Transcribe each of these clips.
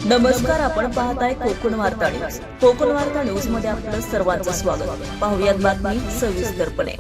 नमस्कार, आपण पाहताय कोकण वार्ता न्यूज. कोकण वार्ता न्यूज मध्ये आपलं सर्वांचं स्वागत. पाहुयात बातमी सविस्तरपणे.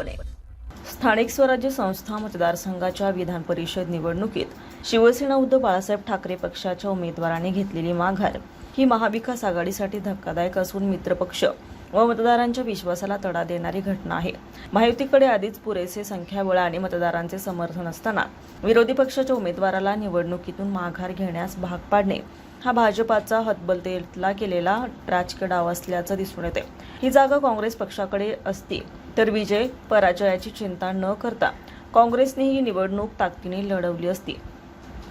स्थानिक स्वराज्य संस्था मतदारसंघाच्या विधान परिषद निवडणुकीत शिवसेना उद्धव बाळासाहेब ठाकरे पक्षाच्या उमेदवाराने घेतलेली माघार ही महाविकास आघाडीसाठी धक्कादायक असून मित्रपक्ष व मतदारांच्या विश्वासाला तडा देणारी घटना आहे. महायुतीकडे आधीच पुरेसे संख्याबळ आणि मतदारांचे समर्थन असताना विरोधी पक्षाच्या उमेदवाराला निवडणुकीतून माघार घेण्यास भाग पाडणे हा भाजपाचा हतबलतेला केलेला राजकीय डाव असल्याचं दिसून येते. ही जागा काँग्रेस पक्षाकडे असती तर विजय पराजयाची चिंता न करता काँग्रेसने ही निवडणूक ताकदीने लढवली असती,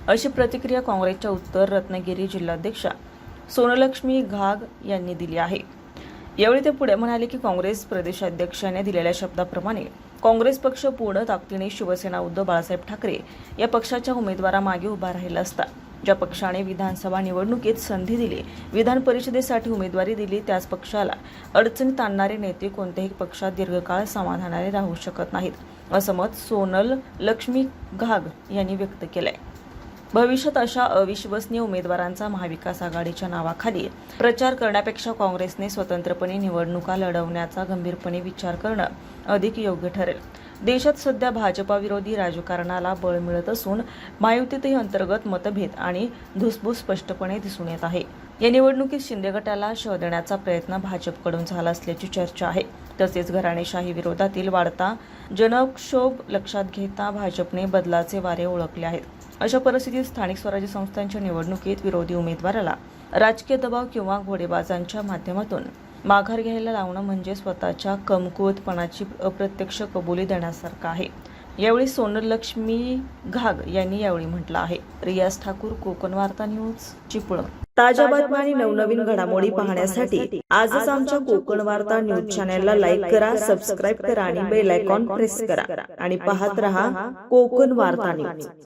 अशी प्रतिक्रिया काँग्रेसच्या उत्तर रत्नागिरी जिल्हाध्यक्षा सोनलक्ष्मी घाग यांनी दिली आहे. यावेळी ते पुढे म्हणाले की काँग्रेस प्रदेशाध्यक्षाने दिलेल्या शब्दाप्रमाणे काँग्रेस पक्ष पूर्ण ताकदीने शिवसेना उद्धव बाळासाहेब ठाकरे या पक्षाच्या उमेदवारामागे उभा राहिला असता. ज्या पक्षाने विधानसभा निवडणुकीत संधी दिली, विधान परिषदेसाठी उमेदवारी दिली, त्याच पक्षाला अडचणीत आणणारे नेते कोणत्याही पक्षात दीर्घकाळ समाधानाने राहू शकत नाहीत, असं मत सोनल लक्ष्मी घाग यांनी व्यक्त केलंय. भविष्यात अशा अविश्वसनीय उमेदवारांचा महाविकास आघाडीच्या नावाखाली प्रचार करण्यापेक्षा काँग्रेसने स्वतंत्रपणे निवडणुका लढवण्याचा गंभीरपणे विचार करणं अधिक योग्य ठरेल. देशात सध्या भाजपाविरोधी राजकारणाला बळ मिळत असून महायुतीतही अंतर्गत मतभेद आणि धुसफूस स्पष्टपणे दिसून येत आहे. या निवडणुकीत शिंदे गटाला शह देण्याचा प्रयत्न भाजपकडून झाला असल्याची चर्चा आहे. तसेच घराणेशाही विरोधातील वाढता जनक्षोभ लक्षात घेता भाजपने बदलाचे वारे ओळखले आहेत. अशा परिस्थितीत स्थानिक स्वराज्य संस्थांच्या निवडणुकीत विरोधी उमेदवाराला राजकीय दबाव किंवा घोडेबाजांच्या माध्यमातून माघार घ्यायला लावणं म्हणजे स्वतःच्या कमकुवतपणाची अप्रत्यक्ष कबुली देण्यासारखं आहे. यावेळी सोनल लक्ष्मी घाग यांनी यावेळी म्हटलं आहे. रियाज ठाकूर, कोकण वार्ता न्यूज, चिपळूण. ताज्या बातम्या आणि नवनवीन घडामोडी पाहण्यासाठी आजच आमच्या कोकण वार्ता न्यूज चॅनलला लाईक करा, सबस्क्राईब करा आणि बेल आयकॉन प्रेस करा आणि पाहत रहा कोकण वार्ता न्यूज.